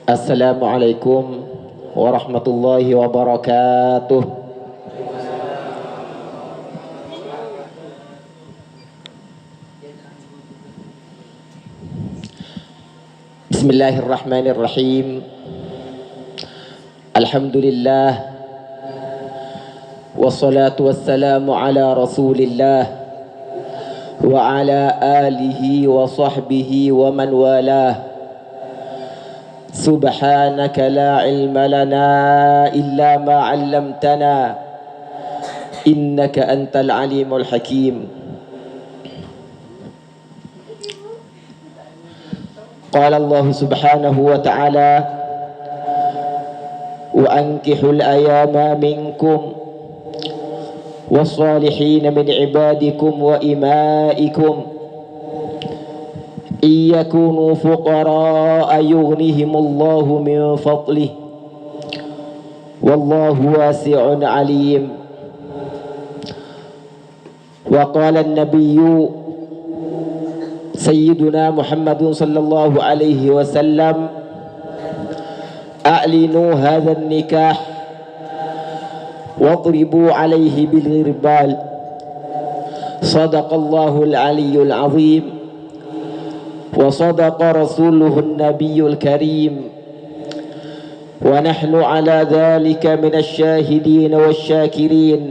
Assalamualaikum warahmatullahi wabarakatuh. Bismillahirrahmanirrahim. Alhamdulillah. Wassalatu wassalamu ala Rasulillah wa ala alihi wa sahbihi wa man walah. Subhanaka la ilma lana illa ma 'allamtana innaka antal alimul hakim. Qala Allah subhanahu wa ta'ala wa ankihul ayama minkum was-salihin min ibadikum wa imaikum iyakunu fuqara'a yughnihimullahu min fadlih wallahu wasi'un alim. Wa qala an-nabiyyu sayyiduna Muhammadun sallallahu alaihi wasallam a'linu hadha an-nikah wadribu alaihi bil ghirbal. Sadaqallahu al-aliyyul azim وصدق رسوله النبي الكريم ونحن على ذلك من الشاهدين والشاكرين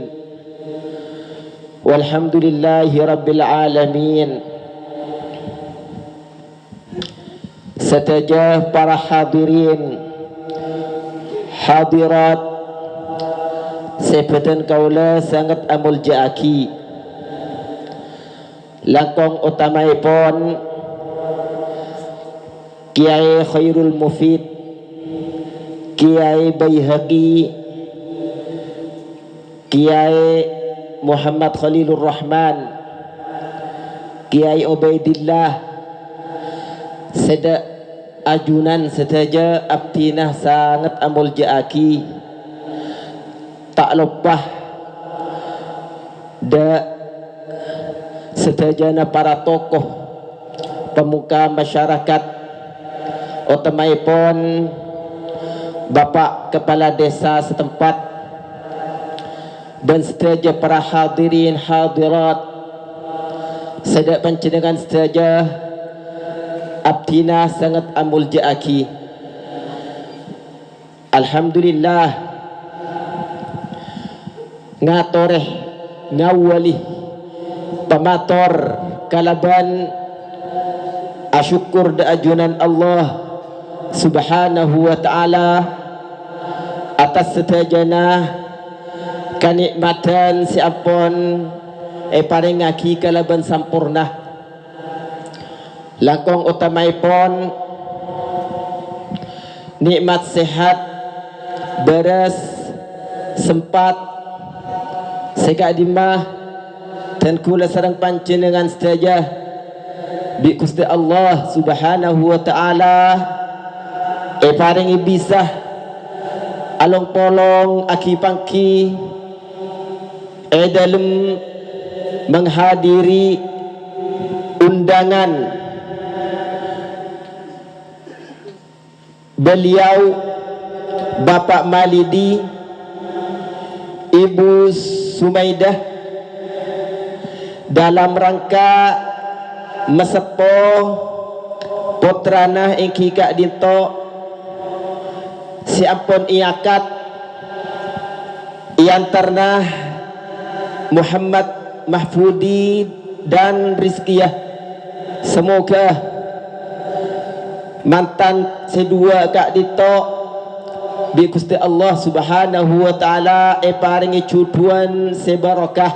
والحمد لله رب العالمين. Setajah para hadirin hadirat sepetan kaula sangat amul jaaki langkong utamaipun Kiai Khairul Mufid, Kiai Baihaqi, Kiai Muhammad Khalilur Rahman, Kiai Ubaidillah, seda ajunan setaja abtinah sangat amul jaaki tak lupa da setajana para tokoh pemuka masyarakat utamaipun Bapak Kepala Desa setempat dan setaja para hadirin hadirat sedek panjenengan setaja abdina sangat amul jaaki. Alhamdulillah ngatoreh ngawali pamator kalaban asyukur da ajunan Allah subhanahu wa ta'ala atas setajana kanikmatan siapun paringaki kalaban sampurna. Langkong utamaipun nikmat sehat beres sempat sekadimah dan kula sareng panjenengan setajah bi Gusti Allah subhanahu wa ta'ala paringi bisa along polong aki pangki dalam menghadiri undangan beliau Bapak Malidi, Ibu Sumaidah dalam rangka mesepo putrana ingki kak dinto siampun iakat iantarna Muhammad Mahfudi dan Rizkiyah. Semoga mantan sedua kak dito bi Gusti Allah subhanahu wa ta'ala paringi cuduan sebarakah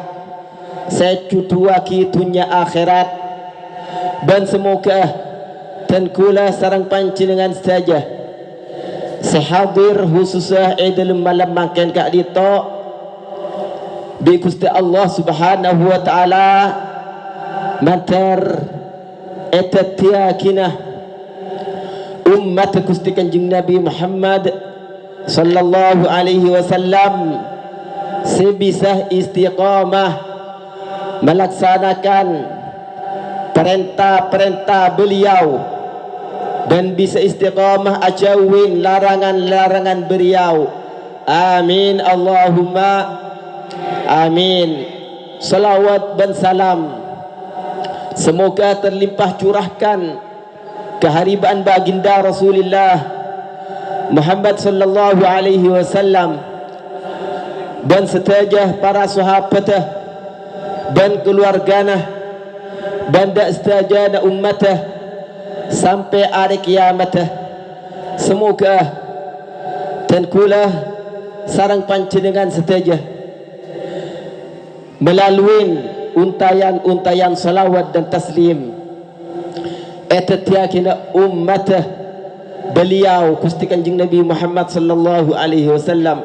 secutua kitunya akhirat dan semoga dan kula sarang panjenengan saja sehadir khususnya dalam malam makan kak dito bi Gusti Allah subhanahu wa ta'ala matar etatiakina umat Gusti Kanjeng Nabi Muhammad sallallahu alaihi wasallam sebisa istiqamah melaksanakan perintah-perintah beliau dan bisa istiqamah ajauin larangan-larangan beliau. Amin Allahumma amin. Salawat dan salam semoga terlimpah curahkan keharibaan baginda Rasulullah Muhammad sallallahu alaihi wasallam dan setajah para sahabatah dan keluargana dan setajah ummatah sampai hari kiamatah. Semoga dan kula sarang panjenengan setajah melalui untayan-untayan salawat dan taslim etetiakina ummatah beliau Gusti Kanjeng Nabi Muhammad sallallahu alaihi wasallam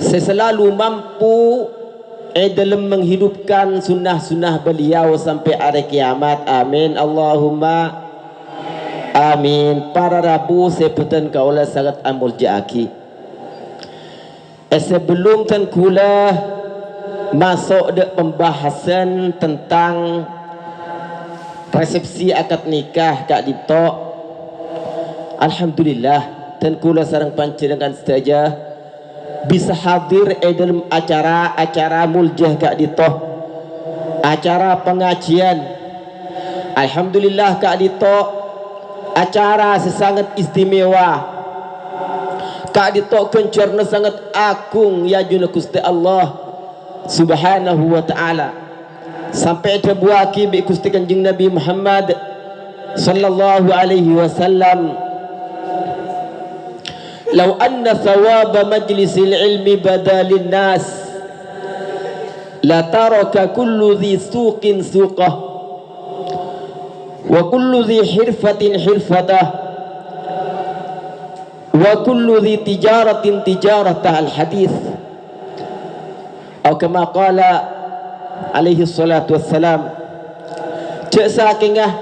selalu mampu dalam menghidupkan sunnah-sunnah beliau sampai hari kiamat. Amin Allahumma amin. Para Rabu sebutan kaulah sangat amul jaki. Sebelum tan kula masuk ke pembahasan tentang resepsi akad nikah Kak Dito, alhamdulillah dan kula sareng panjenengan saja bisa hadir dalam acara muljah Kak Dito, acara pengajian. Alhamdulillah Kak Dito, acara sangat istimewa. Kak Dito kencerna sangat agung ya juna Gusti Allah Subhanahu wa ta'ala sampai terbuaki bi Gusti Kanjeng Nabi Muhammad sallallahu alaihi wasallam, law anna thawaba majlisil ilmi badalin nas la taraka kullu dhi suqin suqah wa kullu dhi hirfatin hirfatah wa kullu dhi tijaratin tijaratah. Al hadith atau kama qala alaihi salatu wassalam, cek sakingah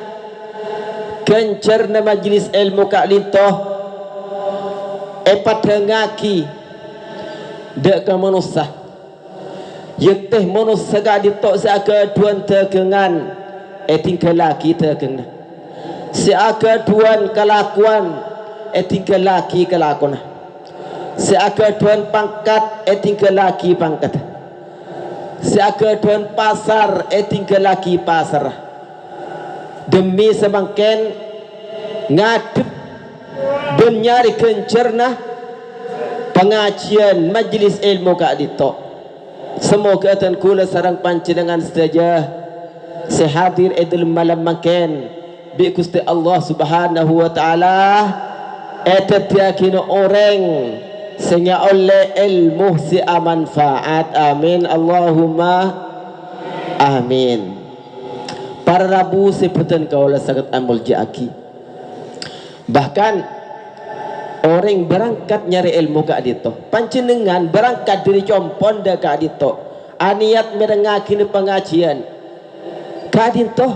kencerna majlis ilmu Kak Dito padangaki dek ke manusia yekteh manusia Kak Dito seaka duan tegengan tinggal laki tegengan seaka duan kelakuan tinggal laki kelakuan seaka duan pangkat tinggal laki pangkat seaka duan pasar tinggal laki pasar. Demi semangken ngadep dan nyari kencerna pengajian majlis ilmu Kak Dito. Semoga tan kula sarang panjenengan saja sehadir dalam malam mangken bi Gusti Allah Subhanahu wa taala etetiakina orang sehingga oleh ilmu si manfaat. Amin Allahumma amin. Para Rabu sebutan kaulah sangat amul jaki. Bahkan orang berangkat nyari ilmu Kak Dito, panjenengan berangkat dari compon dah Kak Dito, aniat merengaki pengajian Kak Dito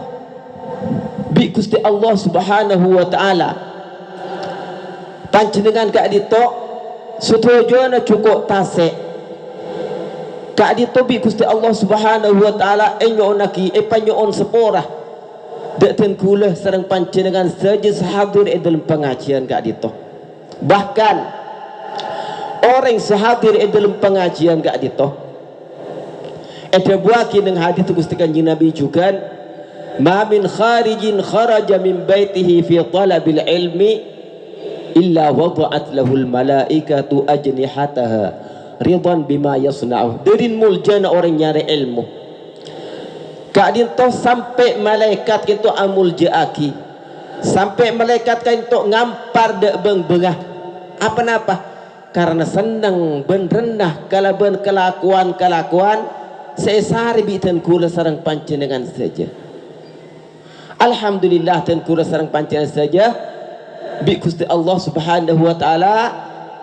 bi Gusti Allah Subhanahu wa taala. Panjenengan Kak Dito setujuna cukup tasek Kak Dito bi Gusti Allah Subhanahu wa taala enyoonaki panyoon sepora dak ten kula sareng panjenengan saja sehadir dalam pengajian Kak Dito. Bahkan orang sehadir dalam pengajian Kak Dito buaki nang hadis Gusti Kanjeng Nabi juga, ma min kharijin kharaja min baitihi fi talabil ilmi illa wada'at lahul malaikatu ajnihataha ridan bima yasna'u. Dari muljana orang nyari ilmu Kak Dito sampai malaikat itu amul jaaki, sampai malaikat itu ngampar dek beng-bengah apa napa karena senang ben rendah kala ben kelakuan sesari bitan kula sarang panjenengan saja. Alhamdulillah dan kula sarang panjenengan saja bi Gusti Allah Subhanahu wa taala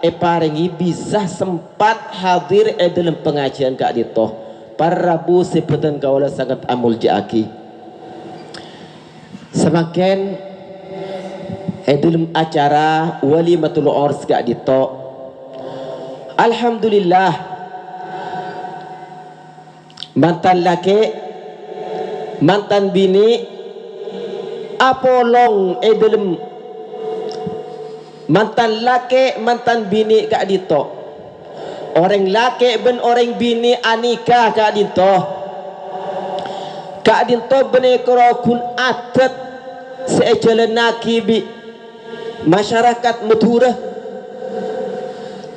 paringi bisa sempat hadir dalam pengajian Kak Dito. Para Rabu sebutan kaulah sangat amul jaki. Semakin dalam acara walimatul urs Kak Dito, alhamdulillah mantan laki mantan bini apolong dalam mantan laki mantan bini kak dito, orang laki ben orang bini anika kak dito bene kerokun atet sejalan nakibi masyarakat Madura.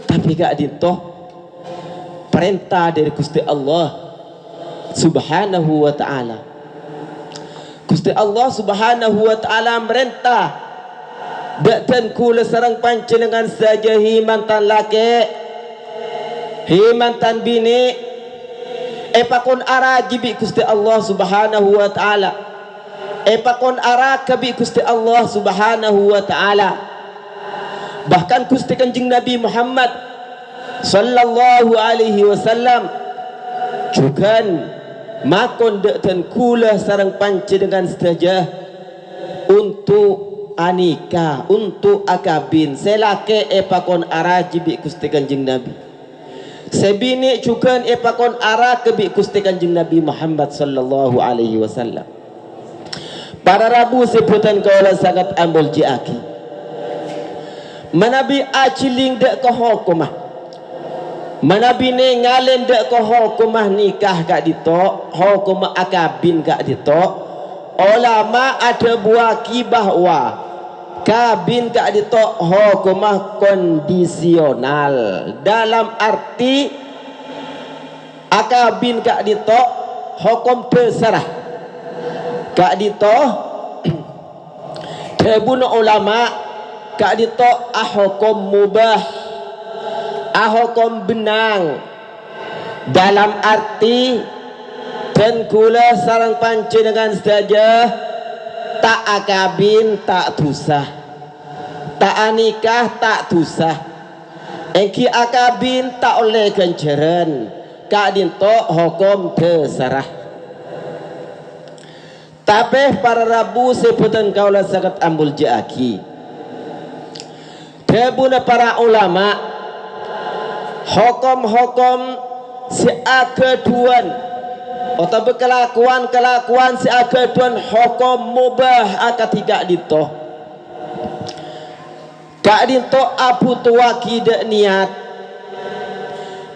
Tapi kak dito perintah dari Gusti Allah Subhanahu wa ta'ala. Gusti Allah Subhanahu wa ta'ala merintah dan kula sarang panjenengan saja himantan laki himantan bini pakon ara gibi Gusti Allah Subhanahu wa ta'ala, pakon ara kabi Gusti Allah Subhanahu wa ta'ala. Bahkan Gusti Kanjeng Nabi Muhammad sallallahu alaihi wasallam juga makon dan kula sarang panjenengan saja untuk anika, untuk akabin selake pakon ara gibi Gusti Kanjeng Nabi, sebini juga pakon ara kebi Gusti Kanjeng Nabi Muhammad sallallahu alaihi wasallam. Para rabu sebutan kaula sangat ambul jiaki manabi aciling dek ke hukumah, manabi ne ngalen dek ke hukumah nikah kak dito, hukumah akabin kak dito. Ulama ada buaki bahwa kabin kak dito hukumah kondisional, dalam arti akabin kak dito hukum terserah kak dito tribunal ulama kak dito hukum mubah, hukum benang, dalam arti dan kula sarang panjenengan saja tak akabin tak tusah, tak anikah tak tusah, engki akabin tak oleh kenceran kak dito hukum terserah. Tapi para rabu sebutan kaulah sangat ambul jaki debuna para ulama hukum-hukum seakeduan atau kelakuan seakeduan hukum mubah akatiga dito kak dito abu tua kida niat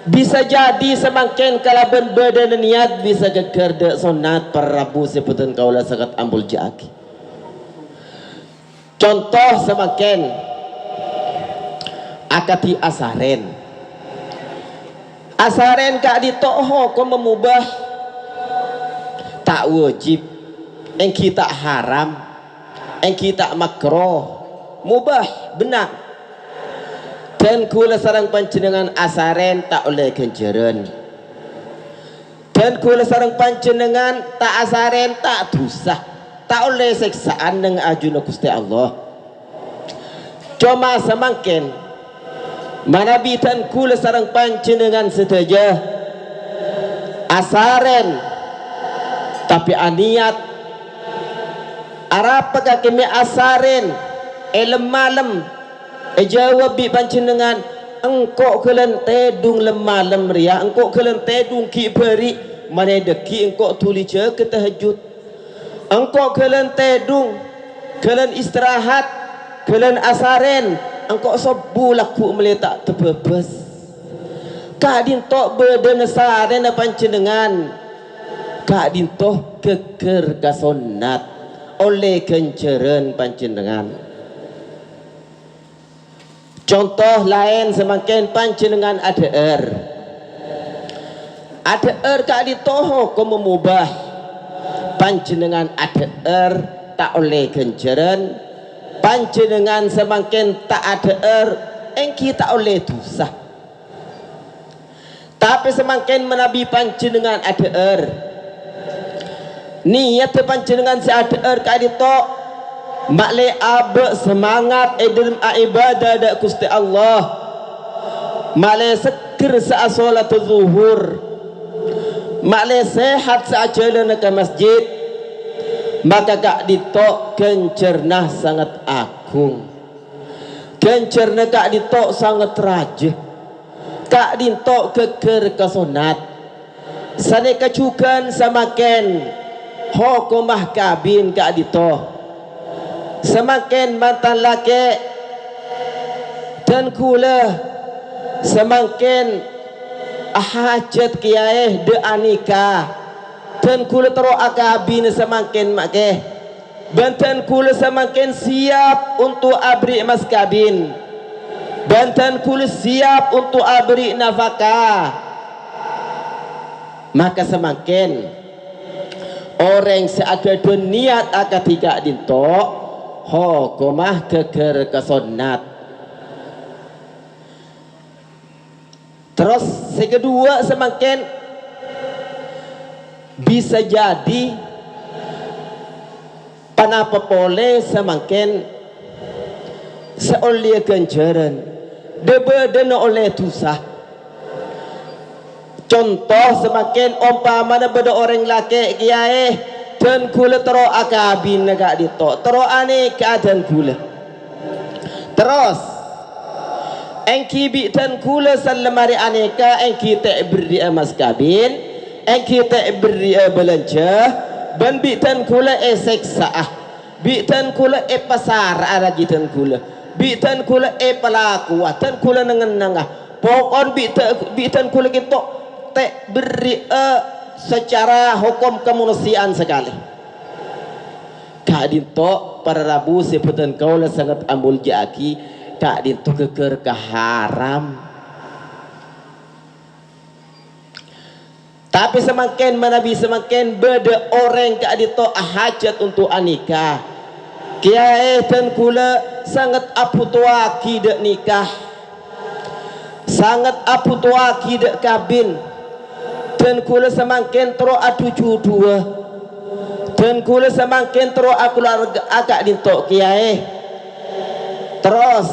bisa jadi semakin kalaban badan niat bisa geger dek sunat para rabu sebutan kaulah sangat ambul jaki. Contoh semakin akati asaren kak dito hukum memubah tak wajib, engki tak haram, engki tak makruh, mubah benar. Dan kula sarang panjenengan asaren tak oleh kenceran, dan kula sarang panjenengan tak asaren tak dusah, tak oleh seksaan dengan ajuna Gusti Allah. Cuma semakin manabi dan kula sarang panjenengan setuju asaren tapi aniat arapa kami asaren malam jawab bi panjenengan engkau kalian tedung malam ria, engkau kalian tedung ki beri mana deki engkau tuli je ke tahajud, engkau kalian tedung kalian istirahat kalian asaren engkau sobu laku meletak terbebas kak dintok badan asaren panjenengan kak dintoh keker kasonat oleh kenceran panjenengan. Contoh lain semakin panjenengan ada kak ditoho kau memubah panjenengan ada tak oleh kenceran, panjenengan semakin tak ada engki tak oleh dosa. Tapi semakin menabi panjenengan ada niat panjenengan si ada kak dito makle abe semangat dalam ibadah dak Gusti Allah, makle seger saat solat zuhur, makle sehat saat jalan ke masjid, maka kak dito kencernah sangat agung, kencernah kak dito sangat raja, kak dito keker kesonat sane kecukan samaken hukumah kabin kak dito semakin mantan laki dan kula semakin hajat kiai de anika dan kula tero akabin semakin makeh bantan kula semakin siap untuk abri mas kabin bantan kula siap untuk abri nafkah maka semakin orang seaga niat akan tidak dintok hukumah keker kesunat. Terus yang kedua semakin bisa jadi panapa boleh semakin seoleh ganjaran debeden oleh tusah. Contoh semakin umpama beda orang laki kiai dan kula tero akabin gak ditok tero ane keadaan kula terus engki bi dan kula salamari aneka engki tak beri mas kabin engki tak beri belanja ban bi dan kula seksa bi dan kula pasar aragi dan kula bi dan kula pelaku dan kula nengen-nengah pokon bi dan kula gitu tak beri secara hukum kemanusiaan sekali kak dinto para rabu sebutan kaulah sangat ambul jaki kak dinto keker ke haram tapi semakin manabi semakin beda orang kak dinto hajat untuk anikah kiai dan kula sangat apu tua kidak nikah sangat apu tua kidak kabin dan kula semakin tero atuju dua dan kula semakin tero keluarga agak dintok kiai terus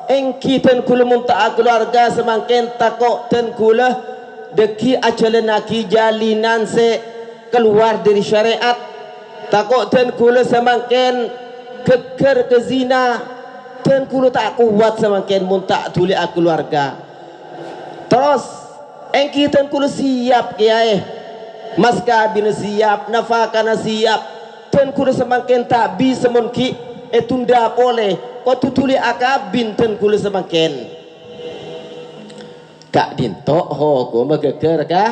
engki dan kula munta keluarga semakin takok dan kula deki ajalan aki jalinan se keluar dari syariat takok dan kula semakin keker ke zina dan kula tak kuat semakin munta tuli keluarga terus engki tan kula siap kiai mas kabin siap nafkah siap tan kula semakin tak bisa monki tunda boleh kau tutuli akabin tan kula semakin kak dinto ho ko mageker ka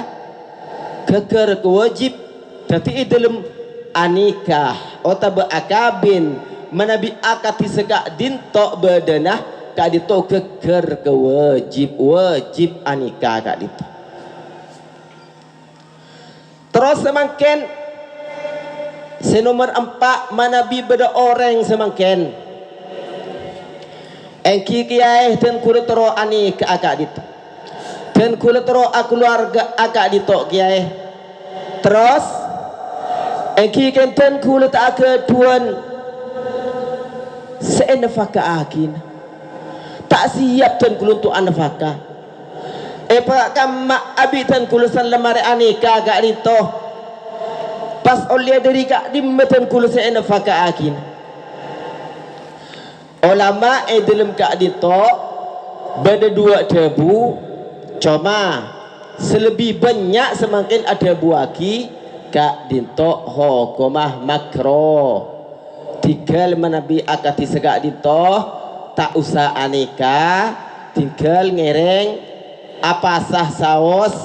keker wajib tapi dalam anikah atau akabin manabi akati segak dinto badanah kak dinto keker wajib anikah kak dinto. Terus semakin senomor 4 manabi beda orang semakin engki kiai dan kula tero ani ke akak dito dan kula tero keluarga akak dito kiai terus engki kenten kula tak keduan seenafaka akin tak siap dan kula untuk anafaka pak kamma abi tan kula salamari anika gak rito pas oleh dari kak dimmeten kula seena faka akin ulama dalam kak dito beda dua debu cuma selebih banyak semakin ada buaki kak dito hukumah makro tinggal menabi akati segak dito tak usah anika tinggal ngereng apa sah saos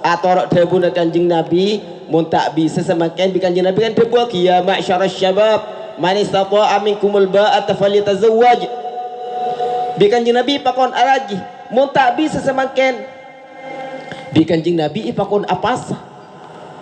atau debu na kanjeng Nabi mun tak bisa semakin bi kanjeng Nabi kan debu ya ma'syarasy syabab man istata'a minkumul ba'ata falyatazawwaj bi kanjeng Nabi pakon araji mun tak bisa semakin bi kanjeng Nabi pakon apa sah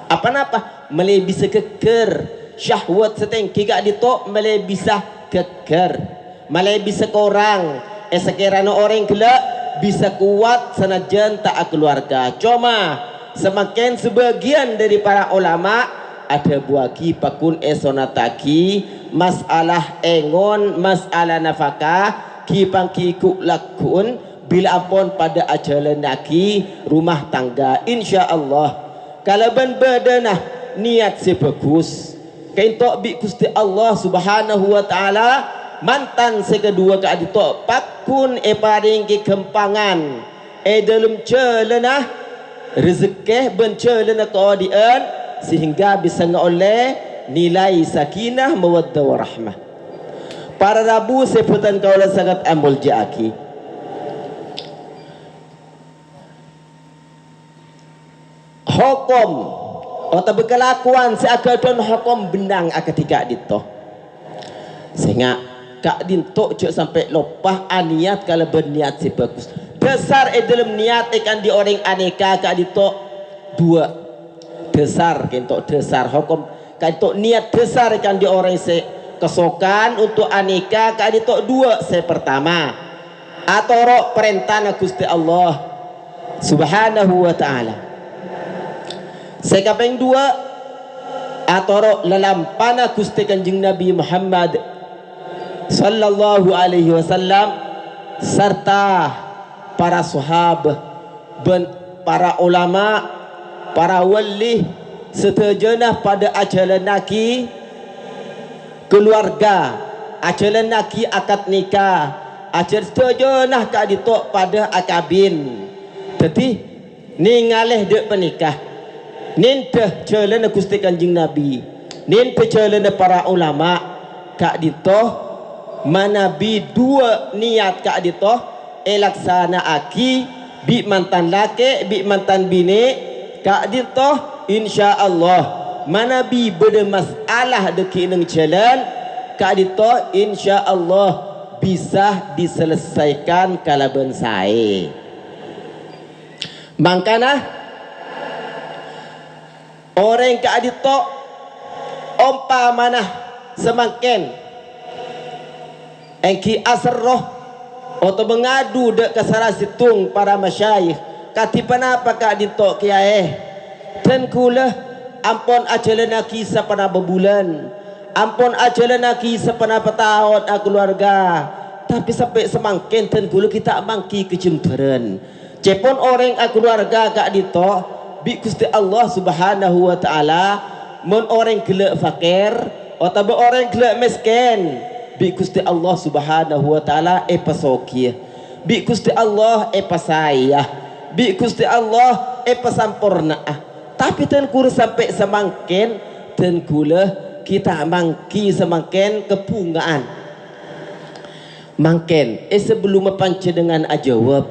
apa napa mele bisa keker syahwat seteng kigak ditok mele bisa keker mele bisa korang sekiranya orang gelak bisa kuat sanajan tak keluarga cuma semakin sebagian dari para ulama ada buaki pakun esonataki masalah engon masalah nafkah kipangki kulakun bila apon pada ajalan naki rumah tangga insyaallah kalau ban badanah niat sebagus kaintok bi Gusti Allah Subhanahu wa taala mantan sekedua ke adito pakun paring ke kempangan dalam celana rezeki bencelana keadian sehingga bisa ngoleh nilai sakinah mawaddah warahmah para rabu sebutan kaulah sangat ambul jaki hukum atau berkelakuan seakan hukum benang ketika dito sehingga kak dinto cuk sampai lopah aniat kalau berniat si bagus dasar dalam niat ikan di orang aneka kak dito dua dasar kentok dasar hukum kak dito niat dasar ikan di orang se kesokan untuk aneka kak dito dua se pertama atau rok perintah Gusti Allah subhanahu wa ta'ala sekapeng dua atau rok lelampana Gusti Kanjeng Nabi Muhammad sallallahu alaihi wasallam serta para sahabat para ulama para wali setujanah pada ajaran naki keluarga ajaran naki akad nikah ajar setujanah ka ditok pada akabin jadi ningaleh dek penikah ninteh jalan Gusti Kanjeng Nabi ninteh jalan para ulama kak ditoh manabi dua niat kak ditoh laksana aki bi mantan laki bi mantan bini kak ditoh insyaallah manabi beda masalah deki neng jalan kak ditoh insyaallah bisa diselesaikan kalaban sae mangkana orang kak ditoh ompa mana semakin engki asroh atau mengadu dek kesara situng para masyayikh katipan apa kak ditok kiai dan kula ampun ajalan aki sapana berbulan ampun ajalan aki sapana petahun keluarga tapi sampai semangkin dan kula kita mangki kecemburan cepon orang keluarga kak ditok bi Gusti Allah subhanahu wa ta'ala mun orang gelak fakir atau orang gelak miskin bi Gusti Allah subhanahu wa ta'ala pasokia bi Gusti Allah pasayah bi Gusti Allah pasampurna tapi ten kula sampai semangkin ten kula kita mangki semangkin kepungaan mangkin sebelum panjenengan ajawab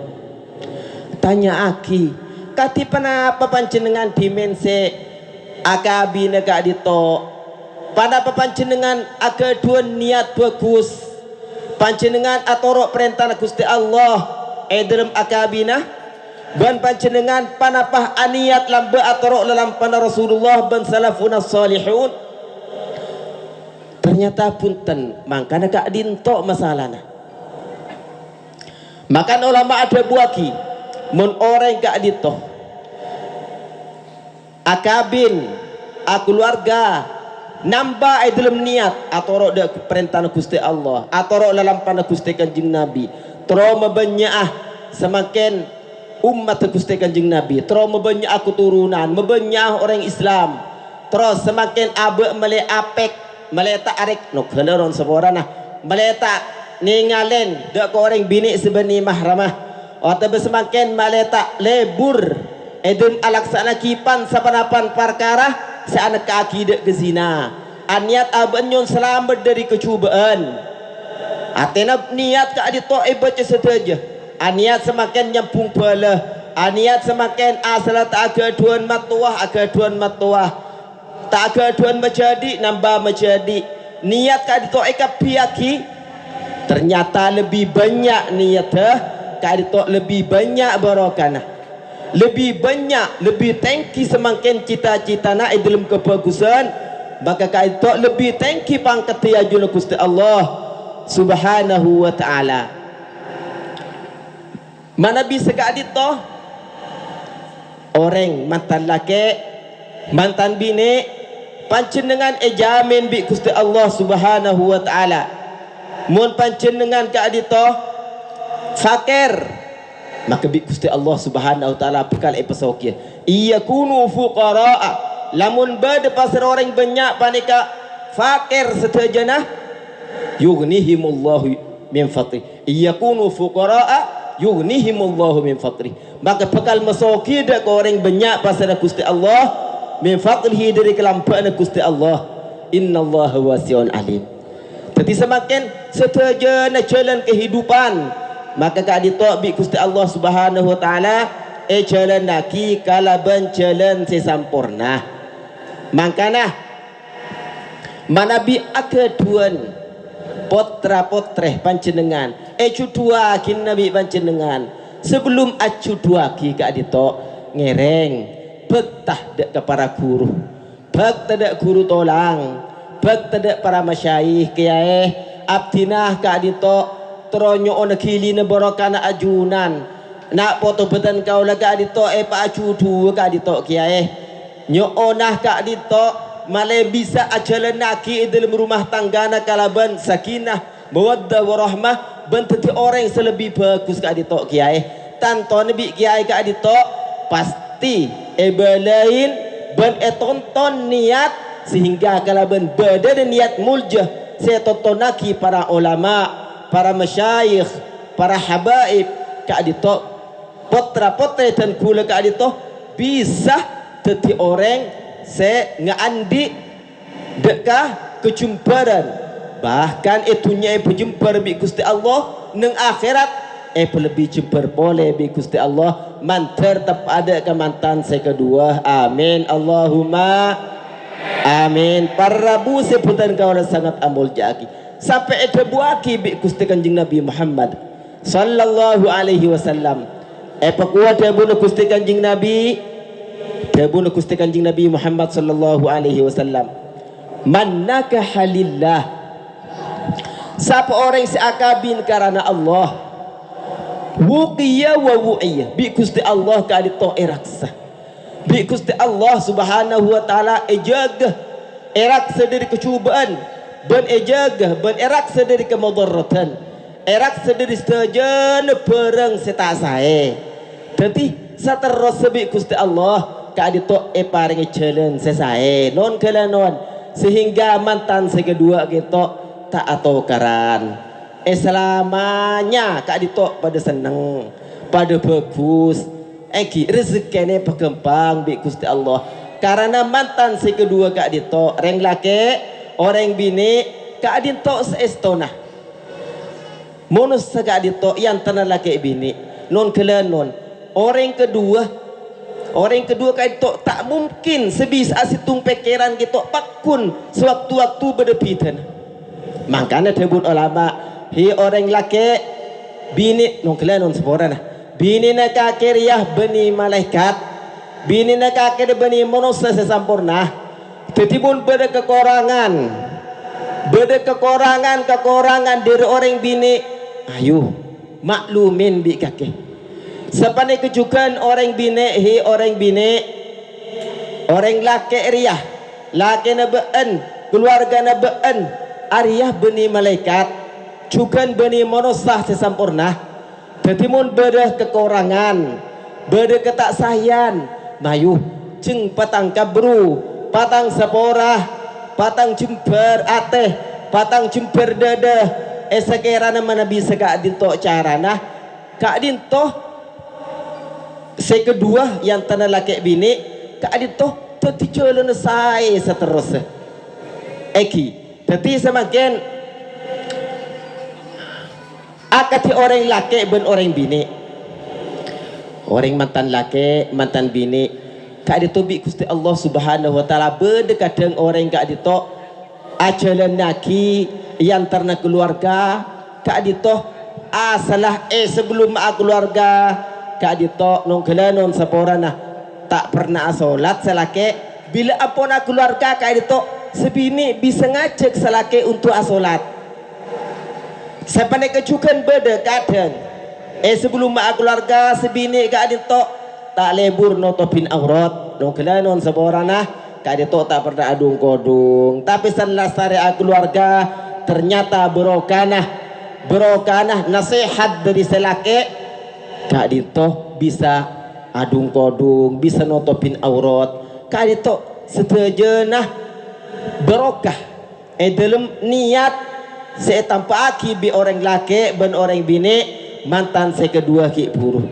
tanya aki kati panapa panjenengan dimensi akabi negak dito pada panjenengan aga dua niat bagus panjenengan atorok perintah Gusti Allah dalam akabina ban panjenengan panapah aniat lamba atorok lelampana Rasulullah ban salafuna salihun ternyata punten mangkana gak dintok masalahnya makan ulama ada buaki mun orang gak dintok akabin keluarga nambah dalam niat atau dak perintah Gusti Allah atau dalam panah Gusti Kanjeng Nabi trauma banyak semakin umat Gusti Kanjeng Nabi trauma banyak keturunan banyak orang Islam terus semakin abe mele apek mele tak arek nok haleron seborana mele tak ningalen dak orang bini sebeni mahramah atau semakin mele tak lebur edun alaksana kipan sapanapan perkara seanak kaki dek ke zina aniat abanyon selamat dari kecubaan atena niat ka adito baca saja aniat semakin nyampung bala aniat semakin asal tak agaduan matuah tak agaduan menjadi nambah menjadi niat ka adito kapiaki ternyata lebih banyak niat ka adito lebih banyak barokana lebih banyak lebih tangki semakin cita-cita na dalam kebagusan maka kait lebih tangki pangkat tiajun Gusti Allah subhanahu wa ta'ala mana bisa ka adito orang mantan laki mantan bini panjenengan jamin bi Gusti Allah subhanahu wa ta'ala mun panjenengan ka adito fakir maka bi Gusti Allah subhanahu wa ta'ala bekal epasokia iyakunu fuqara'a lamun bade pasar orang banyak panika fakir setajana yughnihimullahu min fadli iyakunu fuqara'a yughnihimullahu min fadli maka bekal masoki dak orang banyak pasar Gusti Allah min fadlihi dari kelampaan Gusti Allah innallaha wasi'un alim Jadi semakin seterjana jalan kehidupan, maka Kak Adito bi Gusti Allah Subhanahu wa taala jalan naki kalaban jalan sesampurna. Makana manabi akeduan potra-potreh panjenengan cudua kin nabi panjenengan sebelum acudua ki Kak Adito ngereng betah dek ke para guru, bak tidak guru tolang, bak tidak para masyayikh kiai abdinah Kak Adito teronyo ona kili ne borokana ajunan nak foto betan kau lah Kak Adito pa acudu Kak Adito kiai nyo onah Kak Adito male bisa ajalan naki dalam rumah tangga na kalaban sakinah mawaddah warahmah benteti orang selebih bagus Kak Adito kiai tanto nabi kiai Kak Adito pasti belain ben tonton niat sehingga kalaban beda dan niat muljah saya tonton naki para ulama, para masyayikh, para habaib Kak Adito potra-potra dan kula Kak Adito bisa jadi orang se ngaandi dekah kejumparan bahkan itunya berjumpa bi Gusti Allah neng akhirat lebih jumpa boleh bi Gusti Allah mantar tetap ada kemantan saya kedua amin Allahumma amin para rabu sebutan kawan sangat amul jaki sampai buaki bi Gusti Kanjeng Nabi Muhammad sallallahu alaihi wasallam pakuat ya bunuh Gusti Kanjeng Nabi bunuh Gusti Kanjeng Nabi Muhammad sallallahu alaihi wasallam man nakaha lillah siapa orang seakabin karena Allah wuqiya wa wu'iyya bi Gusti Allah Kak Adito raksa bi Gusti Allah Subhanahu wa taala ejaga raksa dari kecubaan dan ejaga dan raksa dari kemudarratan raksa dari sejajan perang setasae jadi saterus bi Gusti Allah Kak Adito paringi jalan sesae non kelanon sehingga mantan sekedua gitu tak atau karan selamanya Kak Adito pada seneng pada bagus rezekine berkembang bi Gusti Allah karena mantan sekedua Kak Adito orang laki orang bini Kak Adito seestona monus Kak Adito yang tanah laki bini non kelanon orang kedua Kak Adito tak mungkin sebisa situng pikiran gitu pakun sewaktu-waktu berdepitan makanya disebut ulama hi orang laki bini non kelanon seporana bini na kakiriah beni malaikat bini na kakir beni manusia sesampurna tetibun beda kekurangan dari orang bini ayo maklumin bi kakek sepane kejukan orang bini hi orang bini orang laki riah laki na be'en keluarga na be'en ariah beni malaikat cukan beni manusia sesampurna tetimun beda kekurangan beda ketaksayan mayu ceng patang kabru patang saporah patang jember ateh patang jember dada sekiranya mana bisa Kak Adito carana Kak Adito sekedua yang tanah laki bini Kak Adito tadi jalan saya seterusnya jadi semakin akati orang laki ben orang bini orang mantan laki mantan bini Kak Adito bi Gusti Allah Subhanahu wa taala berdekatan orang Kak Adito ajalan naki yang terna keluarga Kak Adito salah sebelum keluarga Kak Adito nong kelanon saporana tak pernah salat selake bila apona keluarga Kak Adito sebini bisa ngajak selake untuk asolat sepane kejukan beda kadang sebelum keluarga sebini Kak Adito tak lebur notopin aurat nong kelanon saporana Kak Adito tak pernah adung kodung tapi setelah sari keluarga ternyata berokanah nasihat dari selake Kak Adito bisa adung kodung bisa notopin aurat Kak Adito setejenah berokah dalam niat saya tanpa aki bi orang laki ben orang bini mantan saya kedua ki buruh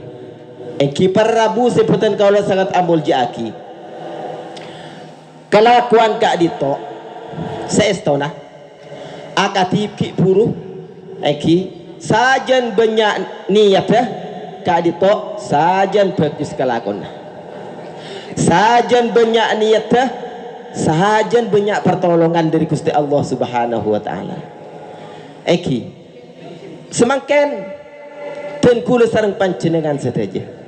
kipar rabu sebutan kaulah sangat amul jaki kelakuan Kak Adito seestona akatip ki puru eki sajan banyak niat ka dito sajan bagus kelakon sajan banyak niat sajan banyak pertolongan dari Gusti Allah Subhanahu wa taala eki semakin dan kula sareng panjenengan saja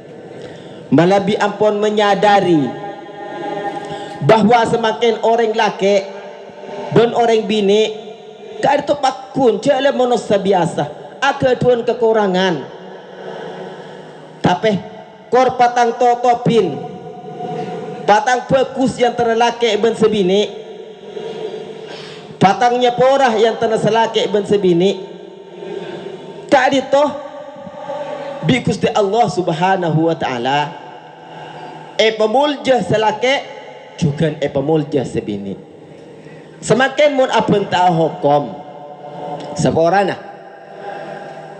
malabi ampun menyadari bahwa semakin orang laki dan orang bini kada tu pakun cale manusia biasa ada tuan kekurangan tapi kor patang totopin patang bagus yang terlaki ben sebini patangnya porah yang terselaki ben sebini kada itu bi Gusti Allah Subhanahu wa taala pemulja selake juga pemulja sebini semakin mun aben ta hukum seporana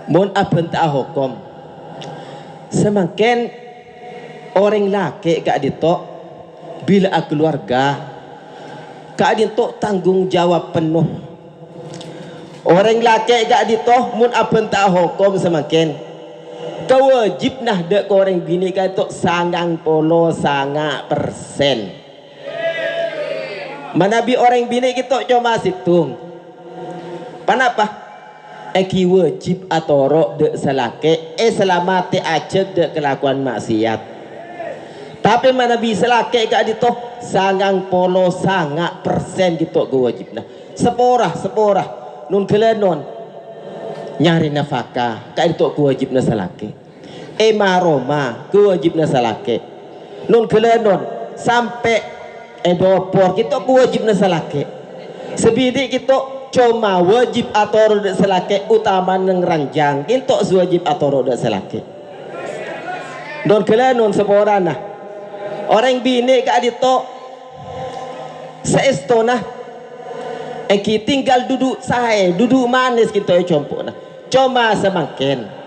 mun aben ta hukum semakin orang laki gak ditok bila keluarga gak ditok tanggung jawab penuh orang laki gak ditok mun aben ta hukum semakin kewajib nah dek orang bini kata sangang polo sanga persen manabi orang bini kita cuma situng kenapa eki wajib atoro dek selake selamati aja dek kelakuan maksiat tapi manabi selake kak dito sangang polo sanga persen gitu kewajib nah seporah nun kelenon nyari nafkah kak dito kewajib na selake maroma kewajibna salake nun kelenon sampai dopor kita kewajibna salake sebidi kita cuma wajib atau roda salake utama neng ranjang kita wajib atau roda salake nun kelenon seporana orang bini kak dito seestona eki tinggal duduk sae duduk manis kita compona cuma semakin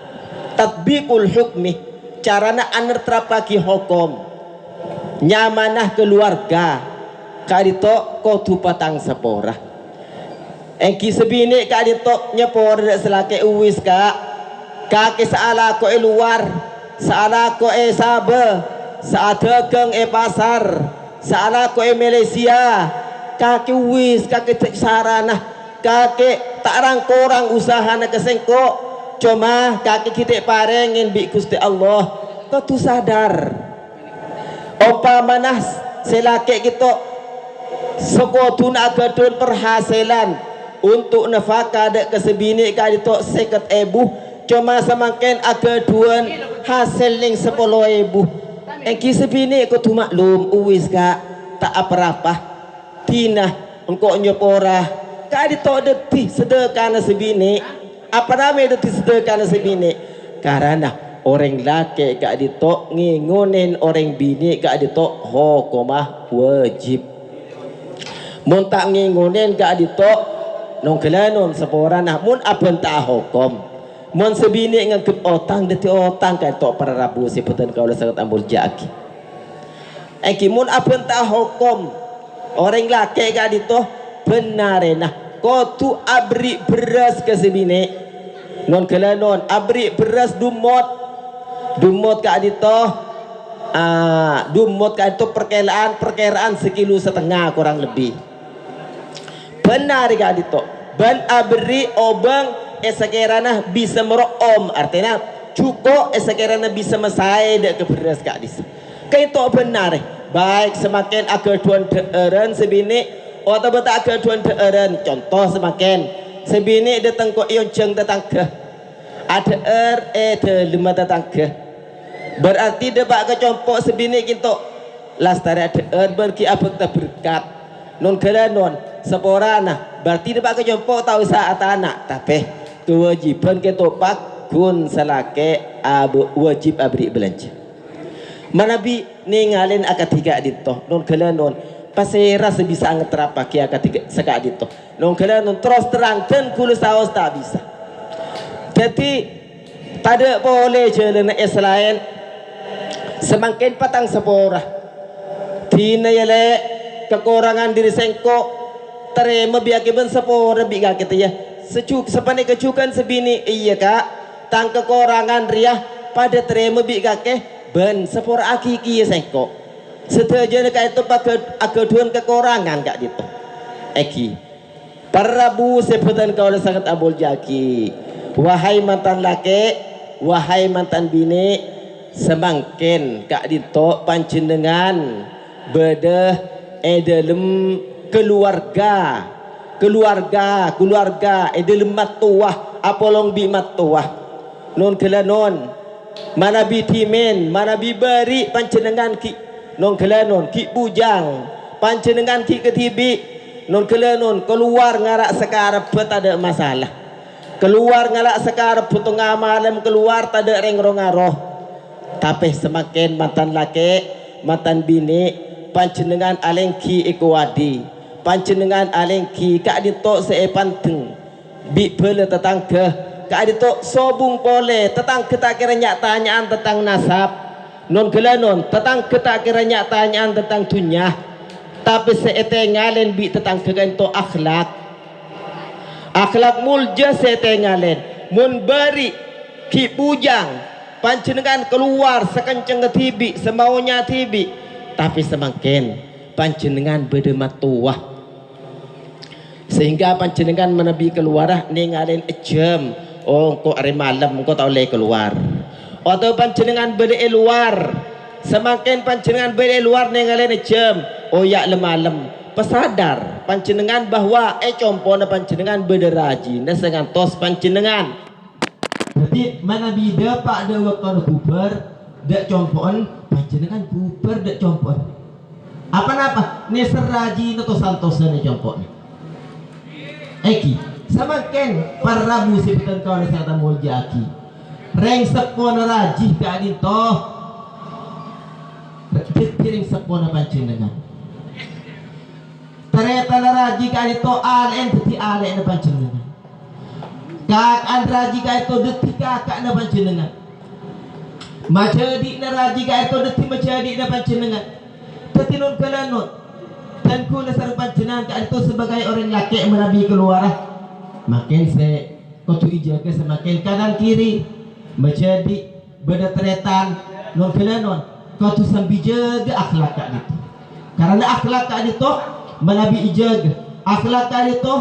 tatbiqul hukmi carana aner terapaki hukum nyamanah keluarga kadito kotu patang sepora engki sebini kadito nyepor selake uwis kaki saala ko luar saala ko sabe saadegeng pasar saala ko Malaysia kaki uwis kaki sarana kaki tak rangkorang usaha na kesengko cuma kaki kita parengin bi Gusti Allah kau tu sadar opa manas selake kita sekotun agadun perhasilan untuk nafkah dek kesebini kali to 50,000 cuma semakin agaduan hasil ning 10,000 engki sebini kau tu maklum uwis ka tak apa-apa tina engkau nyepora kali to detik sedekah na sebini apa namanya itu disediakan sebini karena orang laki gak ditok ngingunin orang bini gak ditok hukumah wajib mun tak ngingunin gak ditok nong kelanon seporana mun aben tak hukum mun sebini ngangkep otang deti otang kan tok para rabu sebutan kau sangat ambul jaki eki mun aben tak hukum orang laki gak ditok benarena kau tu abri beras ke sebini non kelanon abri beras dumot ka adito dumot ka itu perkiraan sekilo setengah kurang lebih benar ka adito ban abri obang sekiranya bisa meroom artinya cukup sekiranya bisa mesai dek ke beras ka adis kayak itu benar baik semakin agaduan deeren sebini atau betul agaduan deeren contoh semakin sebini datang kok yonceng datang ke ada lima datang ke berarti debak ke compok sebini kita lastari ada berki abek tak berkat non kelanon seporana berarti debak ke compok tahu saat anak tapi kewajiban kita pakun salake wajib abri belanja manabi ningalin akad tiga dito non kelanon pasera sebisa ngeterapaki akad tiga seka dito non kelanon terus terang dan kulu saos tak bisa jadi pada boleh jalan selain semakin patang sepora tina yale kekurangan diri sengko terima biaki ben sepora biga kita ya sepane kecukan sebini iya kak tang kekurangan riah pada terima bi kakek ben sepor akiki sengko setuju kak itu pakai akeduan kekurangan kak gitu eki Prabu sebutan kau sangat abul jaki wahai mantan laki wahai mantan bini semangkin kak dito panjenengan beda dalam keluarga dalam matuah apolong bi matuah non kela non mana bi timen mana bi beri panjenengan ki non kela non ki bujang panjenengan ki ketibi non kela non keluar ngarak sekarang bet ada masalah keluar ngarak sekarang putung amalam keluar tak ada rengrong-ngaroh tapi semakin mantan laki mantan bini panjenengan alengki ikwadi panjenengan alengki kak ditok seepanteng bi bela tetangga kak ditok sobung pole tetangga tak kira tanyaan tentang nasab non gelanon tetangga tak kira tanyaan tentang dunia tapi seetengalen bi tetangga itu akhlak mulja seetengalen mun beri ki bujang panjenengan keluar sekenceng tibi semaunya tibi tapi semakin panjenengan berdemat tuah sehingga panjenengan menebi keluar ninggalin jam oh kok hari malam kok tak boleh keluar atau panjenengan berde luar semakin panjenengan berde luar ninggalin jam oh ya malam pesadar panjenengan bahwa compona panjenengan berderaji nesengan tos panjenengan jadi mana bida pak de waktu bubar dek compon panjenengan bubar dek compon apa ne seraji atau santosa ne compon eki semakin Prabu sebutan kau ne sata mulja aki reng sepona raji ke adin toh piring sepona panjenengan ternyata raji ka itu alen teti alen na panjenengan kak an raji ka itu deti kakak na panjenengan majadi na raji ka itu deti majadi na panjenengan teti non kalanon dan ku na sarang panjenengan ka itu sebagai orang laki menabi keluar makin se kotu ijaga semakin kanan kiri majadi beda teretan non kalanon kotu sambil jaga akhlak ka itu karena akhlak ka itu menabi ijag akhlak kali itu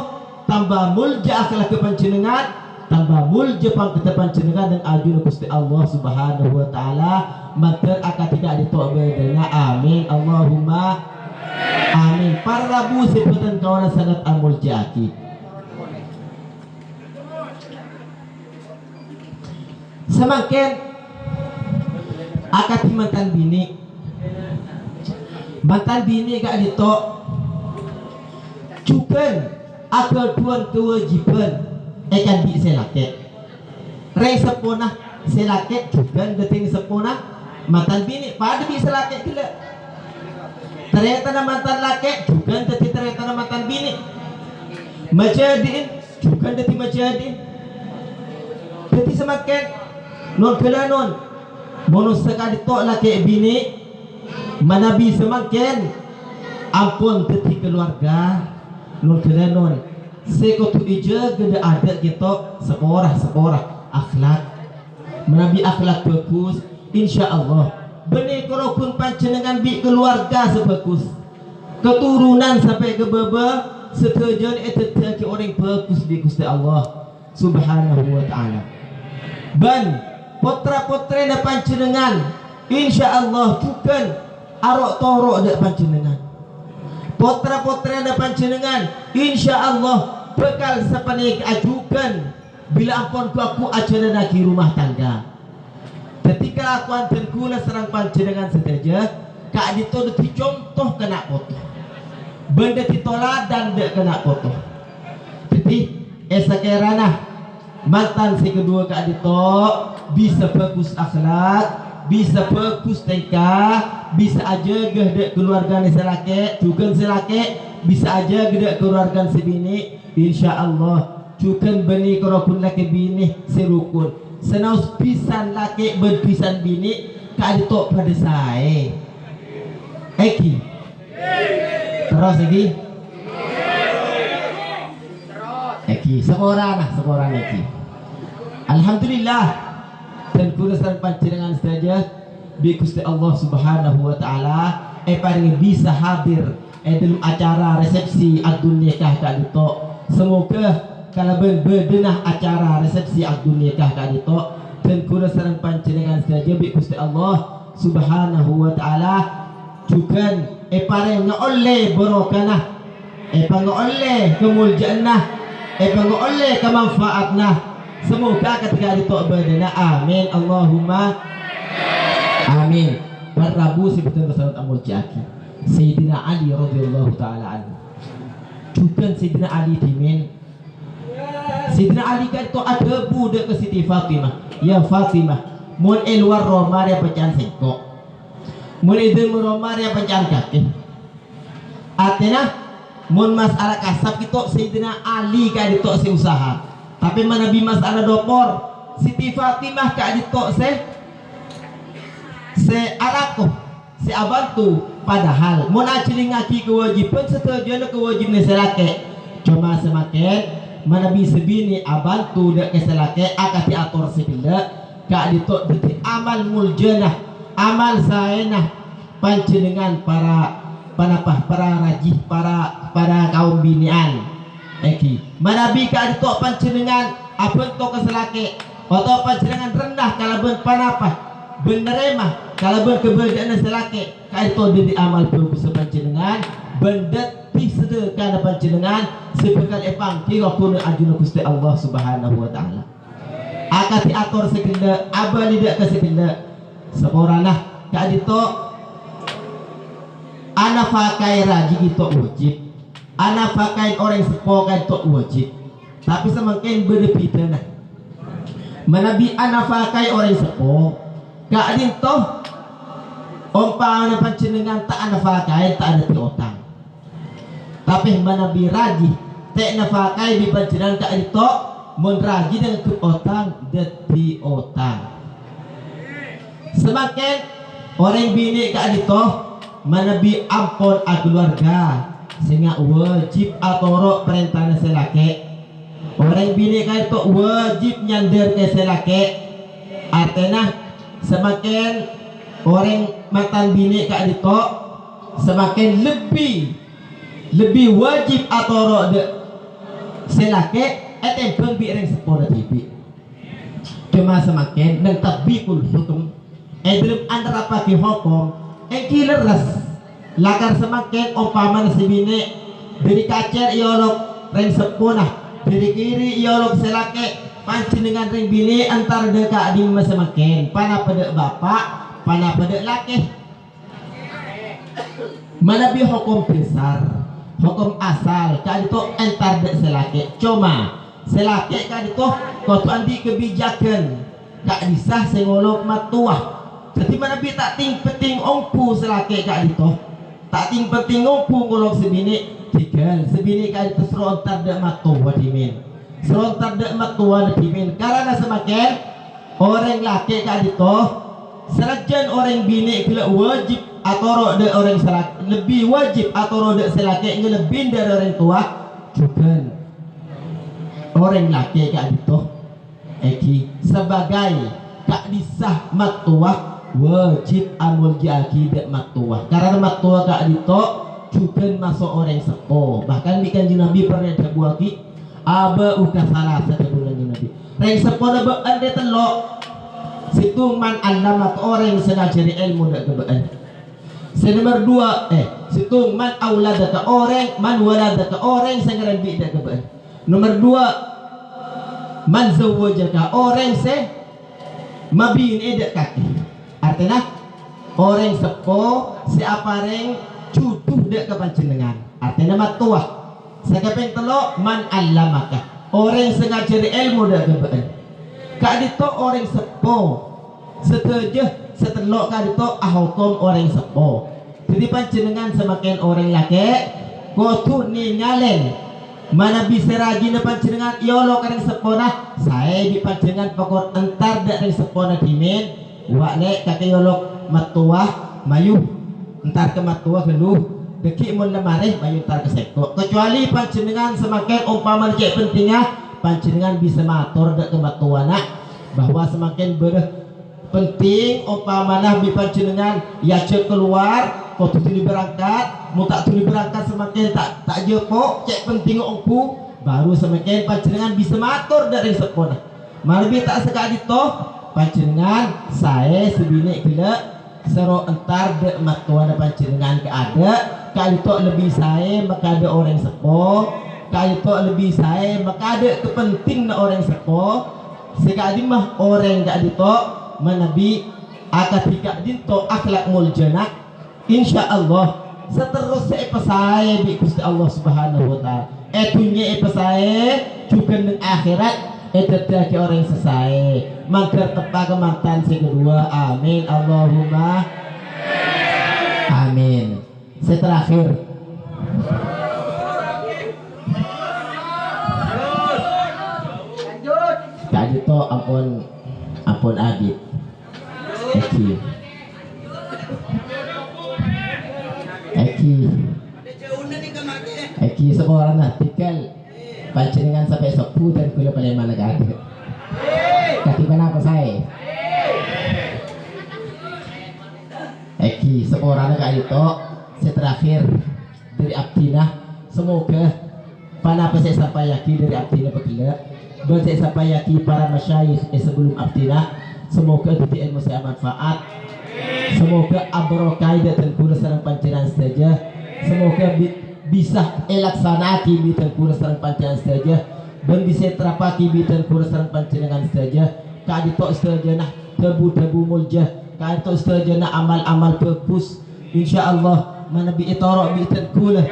tambah mulja akhlak ke panjenengan tambah mulja pangketa panjenengan dan ajun Gusti Allah Subhanahu wa taala maka akan tidak ditobedanya amin Allahumma amin Prabu sebutan kawan sangat amul jaki semakin akan mantan bini gak ditok cukan akal tuan kewajiban akan di selake rei sepona selake cukan deting sepona mantan bini pada di selake gila ternyata mantan lake cukan deting ternyata mantan bini majadin cukan deting majadin deting semakin non kelanon bonus sekali tok lake bini manabi semakin ampun deting keluarga non kelanon sekotu ija gede ada kita seporah akhlak menabi akhlak bagus insya Allah benih kerokun panjenengan bi keluarga sebagus keturunan sampai ke baba setujuan itu ke orang bagus di Gusti Allah Subhanahu wa taala ban putra-putri na panjenengan insya Allah bukan arok torok dak panjenengan putra-putra dan panjenengan insya Allah bekal sepanik ajukan bila ampun aku ajaran lagi rumah tangga ketika aku anten kula serang panjenengan saja kak dito dicontoh kena kotor benda ditolak dan dek kena kotor jadi esakerana mantan si kedua kak dito bisa bagus akhlak bisa bagus tingkah bisa aja gede keluarga selake juga selake bisa aja gede keluarga sebini insya Allah juga beni kerokun laki bini serukun senaus pisan laki berpisan bini kaditok pada saya eki terus lagi eki Eki seorang lagi. Alhamdulillah dan kuna sareng panjenengan saja bi Gusti Allah Subhanahu wa taala paling bisa hadir dalam acara resepsi akad nikah kadito. Semoga kalaban berdenah acara resepsi akad nikah kadito dan kuna sareng panjenengan saja bi Gusti Allah Subhanahu wa taala juga paling oleh barokah pangoleh kemuliaan pangoleh kemanfaatna. Semoga ketika itu berdana amin Allahumma amin. Rabu sebutan bersama amul jaki Sayyidina Ali radhiyallahu taala anhu juga Sayyidina Ali dimin Sayyidina Ali kan itu ada budak ke Siti Fatimah. Ya Fatimah mun elwar romar ya pecan sengkok mun idul romar ya pecan kaki atena mun masalah kasab itu Sayyidina Ali ka dito si usaha tapi manabi masalah dopor Siti Fatimah ka dito se alako si abantu padahal mun acili ngaki kewajiban setuju na kewajiban selake cuma semakin manabi sebini abantu dak keselake akati atur sebila ka dito diti amal muljanah amal saenah panjenengan para rajih para kaum binian manabi ka dito panjenengan abon to keselake atau panjenengan rendah kalaban panapah beneremah kalaban keberadaan selake ka dito di amal bagus panjenengan bendet ti sedekah panjenengan sebekal epang kira kuna ajuna Gusti Allah Subhanahu wa taala akati atur segenda abali dak ka segenda seoranglah ka dito anak pakai raji itu wajib, anak pakai orang sepokan itu wajib, tapi semakin berbeda nah. Manabi anak pakai orang sepo, gak dinto, umpama panjenengan tak anak pakai tak ada piotang, tapi manabi raji, tak anak pakai di panjenengan gak dinto, mun raji dengan piotang deti otang. Semakin orang bini gak dinto manabi ampun a keluarga sehingga wajib atoro perintah selake orang bini kan itu wajib nyander ke selake artinya semakin orang mantan bini kan itu semakin lebih wajib atoro de selake etempeng bi reng sepuluh tipi cuma semakin dan tabikul hukum dalam antara pakai hukum kileras lakar semakin umpama si bini dari kacer iolog reng sepunah dari kiri iolog selake panjenengan reng bini antar deka di semakin pana pada bapak pana pada laki mana bi hukum besar hukum asal kan itu antar dek selake cuma selake kan itu kau andi kebijakan tak disah sengolok matuah. Jadi mana bi tak ting penting ongpu selake kak dito, tak ting penting ongpu ngolong sebini tigal sebini kak dito serontar dek matuwa dimin, serontar dek matuwa dimin. Karena semakin orang laki kak dito, serajan orang bini bila wajib atau dek orang selake lebih wajib atau dek selake lebih dari orang tua juga orang laki kak dito, sebagai kak disah matuwa wajib amul jaki dek matuah karena matuah kak dito juga masuk orang sepo bahkan di kanjeng Nabi pernah terbuaki aba uka salah satu bulan Nabi reng sepo na baan de telok situ man alamat orang senajari ilmu dak kebaan nomor dua situ man auladaka orang man waladaka orang sengaran bi dak kebaan nomor dua man zawajaka orang se mabin edak kaki artinya orang sepo siapa reng cutuh dek ke panjenengan artinya matuah sekepeng telok man alamaka orang sengaja ilmu dek kebaan kak dito orang sepo setuju setelok kak dito ahukum orang sepo jadi panjenengan semakin orang laki kotu ningalen mana bisa rajin panjenengan yolo kareng sepo nah saya di panjenengan pokok entar dek reng sepo na dimin wakne kakek yolok matuah mayu entar ke matuah keluh deki mun lemareh bayu tar keseko kecuali panjenengan semakin umpama cek pentingnya panjenengan bisa matur dak kematuana bahwa semakin penting umpama nabi panjenengan ya cek keluar kau tuli berangkat mau tak tuli berangkat semakin tak jepok cek penting ongku baru semakin panjenengan bisa matur dari sepona malebih tak sekali toh panjenengan saya sebini gelek sero entar de matuana panjenengan ke ada kali to lebih saya maka ada orang sepo kali to lebih saya maka ada kepenting na orang sepo sekali mah orang gak dito manabi akatika dinto akhlak muljana insyaallah seterusnya saya di Gusti Allah Subhanahu wa taala etunya saya juga nang akhirat etadaki orang selesai mangker tepa kemantan si kedua amin Allahumma amin. Saya terakhir Kak Dito ampun Adit Eki seorang artikel panjenengan sampai sepuh dan kula Palembang negara katiban apa saya Eki seorang Kak Dito saya terakhir dari Abdina semoga apa saya sampai yakin dari Abdina begila dan saya sampai yakin para masyayikh sebelum Abdina semoga itu ilmu saya manfaat semoga abrokai dan kula sareng panjenengan saja semoga bisa elaksanaki bitan kula sareng panjenengan saja dan bisa terapaki bitan kula sareng panjenengan saja kadito sejenah tebu muljah kadito sejenah amal-amal bagus insyaallah manabi itoro bitan kula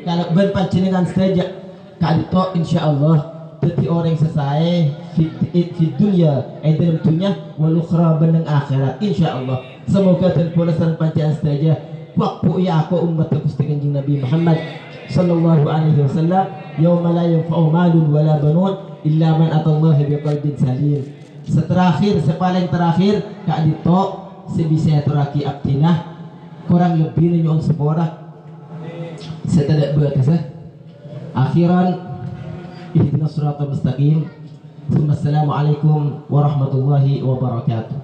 kalau ben panjenengan saja kadito insyaallah dadi orang selesai di dunia dalam dunia wal ukhra benang akhirat insyaallah semoga dan kula sareng panjenengan saja waktu ya aku umat Gusti Kanjeng Nabi Muhammad sallallahu alaihi wasallam yauma la yanfa'u malun wala banun illa man atallaha biqalbin salim. Sepaling terakhir Kak Dito sebisa turaki abdinah kurang lebih nyon sepora setelah berkata akhiran ihdinas siratal mustaqim. Assalamualaikum warahmatullahi wabarakatuh.